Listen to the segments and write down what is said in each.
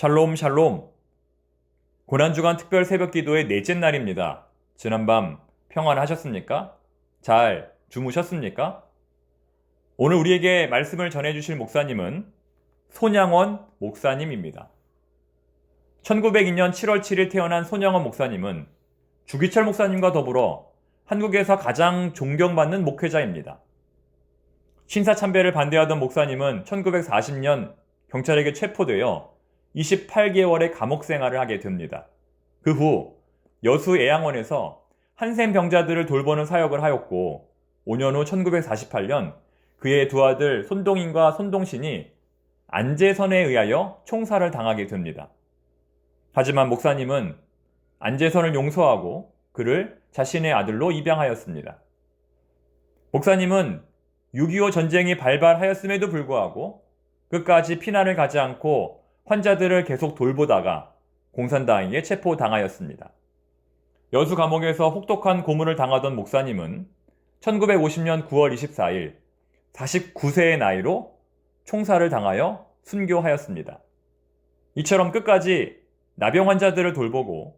샬롬 샬롬. 고난주간 특별 새벽 기도의 넷째 날입니다. 지난밤 평안하셨습니까? 잘 주무셨습니까? 오늘 우리에게 말씀을 전해주실 목사님은 손양원 목사님입니다. 1902년 7월 7일 태어난 손양원 목사님은 주기철 목사님과 더불어 한국에서 가장 존경받는 목회자입니다. 신사참배를 반대하던 목사님은 1940년 경찰에게 체포되어 28개월의 감옥 생활을 하게 됩니다. 그 후 여수 애양원에서 한센 병자들을 돌보는 사역을 하였고 5년 후 1948년 그의 두 아들 손동인과 손동신이 안재선에 의하여 총살을 당하게 됩니다. 하지만 목사님은 안재선을 용서하고 그를 자신의 아들로 입양하였습니다. 목사님은 6.25 전쟁이 발발하였음에도 불구하고 끝까지 피난을 가지 않고 환자들을 계속 돌보다가 공산당에게 체포당하였습니다. 여수 감옥에서 혹독한 고문을 당하던 목사님은 1950년 9월 24일 49세의 나이로 총살을 당하여 순교하였습니다. 이처럼 끝까지 나병 환자들을 돌보고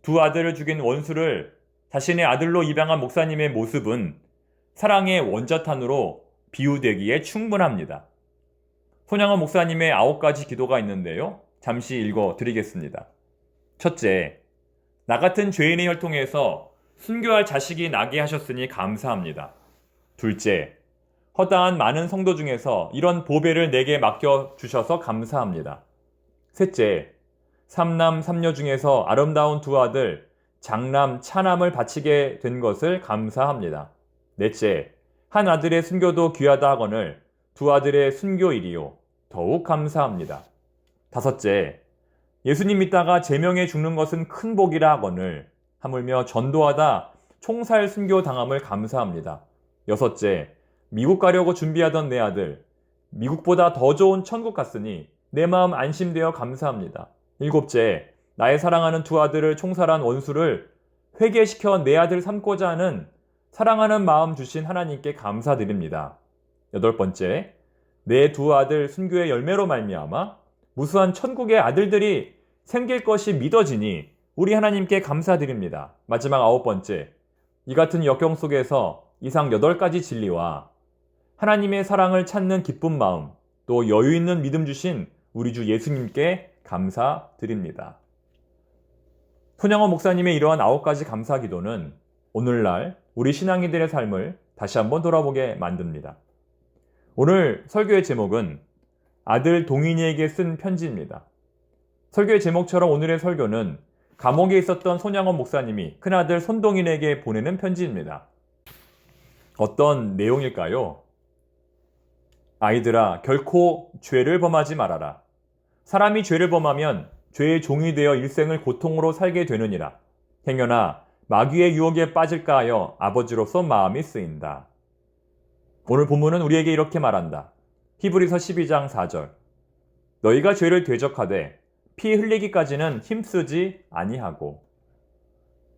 두 아들을 죽인 원수를 자신의 아들로 입양한 목사님의 모습은 사랑의 원자탄으로 비유되기에 충분합니다. 손양원 목사님의 9가지 기도가 있는데요. 잠시 읽어드리겠습니다. 첫째, 나 같은 죄인의 혈통에서 순교할 자식이 나게 하셨으니 감사합니다. 둘째, 허다한 많은 성도 중에서 이런 보배를 내게 맡겨주셔서 감사합니다. 셋째, 삼남 삼녀 중에서 아름다운 두 아들 장남 차남을 바치게 된 것을 감사합니다. 넷째, 한 아들의 순교도 귀하다 하거늘 두 아들의 순교일이요 더욱 감사합니다. 다섯째, 예수님 믿다가 제명에 죽는 것은 큰 복이라 하거늘 하물며 전도하다 총살 순교 당함을 감사합니다. 여섯째, 미국 가려고 준비하던 내 아들 미국보다 더 좋은 천국 갔으니 내 마음 안심되어 감사합니다. 일곱째, 나의 사랑하는 두 아들을 총살한 원수를 회개시켜 내 아들 삼고자 하는 사랑하는 마음 주신 하나님께 감사드립니다. 여덟 번째, 내 두 아들 순교의 열매로 말미암아 무수한 천국의 아들들이 생길 것이 믿어지니 우리 하나님께 감사드립니다. 마지막 아홉 번째, 이 같은 역경 속에서 이상 8가지 진리와 하나님의 사랑을 찾는 기쁜 마음, 또 여유 있는 믿음 주신 우리 주 예수님께 감사드립니다. 손양원 목사님의 이러한 9가지 감사 기도는 오늘날 우리 신앙인들의 삶을 다시 한번 돌아보게 만듭니다. 오늘 설교의 제목은 아들 동인이에게 쓴 편지입니다. 설교의 제목처럼 오늘의 설교는 감옥에 있었던 손양원 목사님이 큰아들 손동인에게 보내는 편지입니다. 어떤 내용일까요? 아이들아, 결코 죄를 범하지 말아라. 사람이 죄를 범하면 죄의 종이 되어 일생을 고통으로 살게 되느니라. 행여나 마귀의 유혹에 빠질까 하여 아버지로서 마음이 쓰인다. 오늘 본문은 우리에게 이렇게 말한다. 히브리서 12장 4절. 너희가 죄를 대적하되 피 흘리기까지는 힘쓰지 아니하고.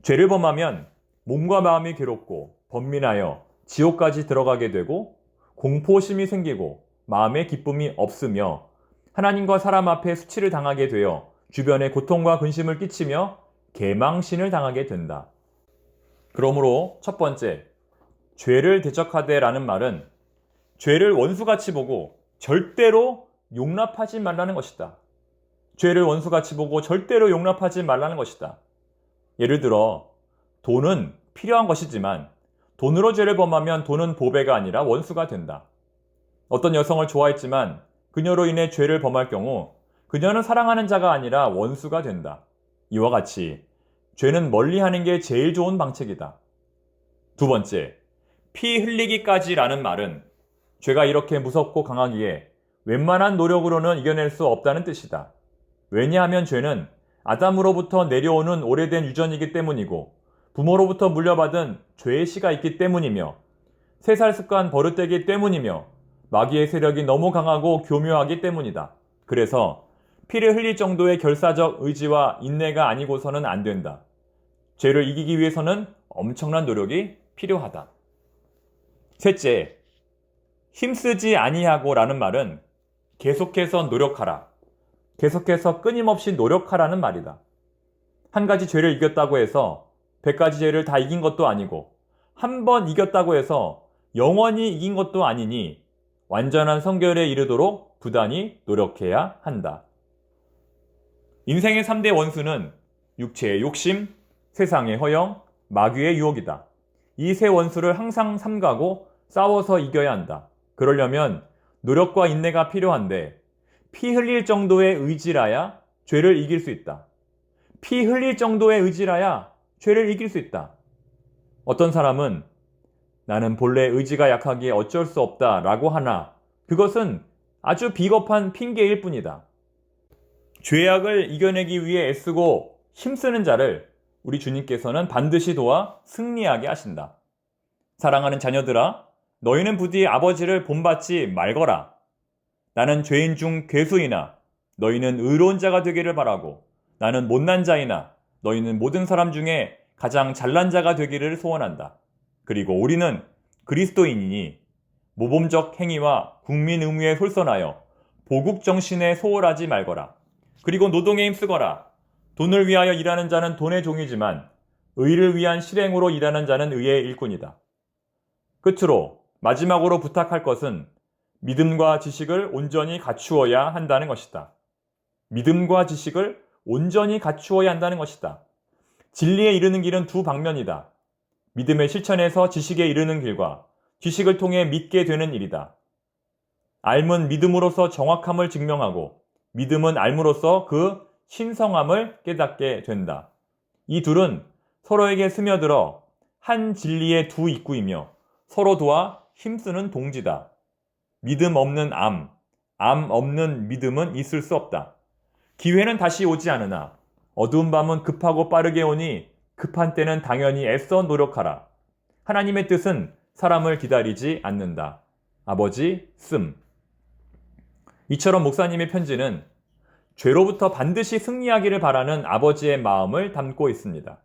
죄를 범하면 몸과 마음이 괴롭고 번민하여 지옥까지 들어가게 되고 공포심이 생기고 마음의 기쁨이 없으며 하나님과 사람 앞에 수치를 당하게 되어 주변에 고통과 근심을 끼치며 개망신을 당하게 된다. 그러므로 첫 번째, 죄를 대적하되라는 말은 죄를 원수같이 보고 절대로 용납하지 말라는 것이다. 죄를 원수같이 보고 절대로 용납하지 말라는 것이다. 예를 들어 돈은 필요한 것이지만 돈으로 죄를 범하면 돈은 보배가 아니라 원수가 된다. 어떤 여성을 좋아했지만 그녀로 인해 죄를 범할 경우 그녀는 사랑하는 자가 아니라 원수가 된다. 이와 같이 죄는 멀리하는 게 제일 좋은 방책이다. 두 번째, 피 흘리기까지라는 말은 죄가 이렇게 무섭고 강하기에 웬만한 노력으로는 이겨낼 수 없다는 뜻이다. 왜냐하면 죄는 아담으로부터 내려오는 오래된 유전이기 때문이고 부모로부터 물려받은 죄의 씨가 있기 때문이며 세살 습관 버릇되기 때문이며 마귀의 세력이 너무 강하고 교묘하기 때문이다. 그래서 피를 흘릴 정도의 결사적 의지와 인내가 아니고서는 안 된다. 죄를 이기기 위해서는 엄청난 노력이 필요하다. 셋째, 힘쓰지 아니하고 라는 말은 계속해서 노력하라. 계속해서 끊임없이 노력하라는 말이다. 한 가지 죄를 이겼다고 해서 100가지 죄를 다 이긴 것도 아니고 한 번 이겼다고 해서 영원히 이긴 것도 아니니 완전한 성결에 이르도록 부단히 노력해야 한다. 인생의 3대 원수는 육체의 욕심, 세상의 허영, 마귀의 유혹이다. 이 세 원수를 항상 삼가고 싸워서 이겨야 한다. 그러려면 노력과 인내가 필요한데 피 흘릴 정도의 의지라야 죄를 이길 수 있다. 피 흘릴 정도의 의지라야 죄를 이길 수 있다. 어떤 사람은 나는 본래 의지가 약하기에 어쩔 수 없다 라고 하나 그것은 아주 비겁한 핑계일 뿐이다. 죄악을 이겨내기 위해 애쓰고 힘쓰는 자를 우리 주님께서는 반드시 도와 승리하게 하신다. 사랑하는 자녀들아, 너희는 부디 아버지를 본받지 말거라. 나는 죄인 중 괴수이나 너희는 의로운 자가 되기를 바라고 나는 못난 자이나 너희는 모든 사람 중에 가장 잘난 자가 되기를 소원한다. 그리고 우리는 그리스도인이니 모범적 행위와 국민 의무에 솔선하여 보국 정신에 소홀하지 말거라. 그리고 노동에 힘쓰거라. 돈을 위하여 일하는 자는 돈의 종이지만 의를 위한 실행으로 일하는 자는 의의 일꾼이다. 끝으로 마지막으로 부탁할 것은 믿음과 지식을 온전히 갖추어야 한다는 것이다. 믿음과 지식을 온전히 갖추어야 한다는 것이다. 진리에 이르는 길은 두 방면이다. 믿음의 실천에서 지식에 이르는 길과 지식을 통해 믿게 되는 일이다. 알면 믿음으로써 정확함을 증명하고 믿음은 알므로써 그 신성함을 깨닫게 된다. 이 둘은 서로에게 스며들어 한 진리의 두 입구이며 서로 도와 힘쓰는 동지다. 믿음 없는 암 없는 믿음은 있을 수 없다. 기회는 다시 오지 않으나 어두운 밤은 급하고 빠르게 오니 급한 때는 당연히 애써 노력하라. 하나님의 뜻은 사람을 기다리지 않는다. 아버지 씀. 이처럼 목사님의 편지는 죄로부터 반드시 승리하기를 바라는 아버지의 마음을 담고 있습니다.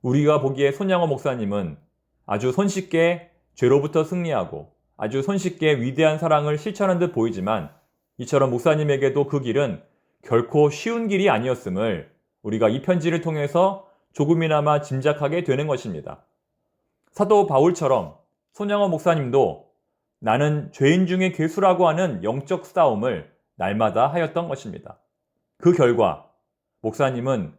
우리가 보기에 손양호 목사님은 아주 손쉽게 죄로부터 승리하고 아주 손쉽게 위대한 사랑을 실천한 듯 보이지만 이처럼 목사님에게도 그 길은 결코 쉬운 길이 아니었음을 우리가 이 편지를 통해서 조금이나마 짐작하게 되는 것입니다. 사도 바울처럼 손양호 목사님도 나는 죄인 중에 괴수라고 하는 영적 싸움을 날마다 하였던 것입니다. 그 결과 목사님은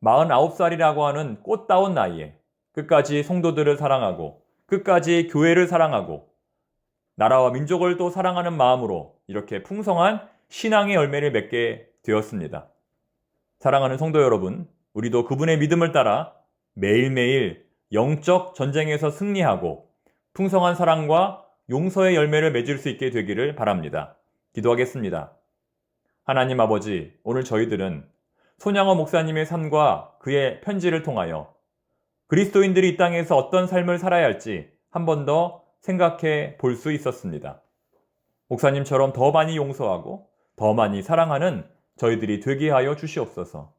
49살이라고 하는 꽃다운 나이에 끝까지 성도들을 사랑하고 끝까지 교회를 사랑하고 나라와 민족을 또 사랑하는 마음으로 이렇게 풍성한 신앙의 열매를 맺게 되었습니다. 사랑하는 성도 여러분, 우리도 그분의 믿음을 따라 매일매일 영적 전쟁에서 승리하고 풍성한 사랑과 용서의 열매를 맺을 수 있게 되기를 바랍니다. 기도하겠습니다. 하나님 아버지, 오늘 저희들은 손양호 목사님의 삶과 그의 편지를 통하여 그리스도인들이 이 땅에서 어떤 삶을 살아야 할지 한 번 더 생각해 볼 수 있었습니다. 목사님처럼 더 많이 용서하고 더 많이 사랑하는 저희들이 되게 하여 주시옵소서.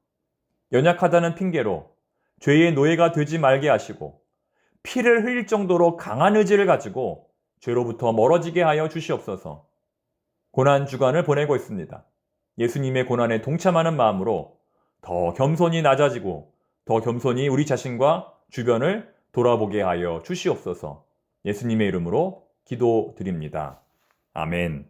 연약하다는 핑계로 죄의 노예가 되지 말게 하시고 피를 흘릴 정도로 강한 의지를 가지고 죄로부터 멀어지게 하여 주시옵소서. 고난 주간을 보내고 있습니다. 예수님의 고난에 동참하는 마음으로 더 겸손히 낮아지고 더 겸손히 우리 자신과 주변을 돌아보게 하여 주시옵소서. 예수님의 이름으로 기도드립니다. 아멘.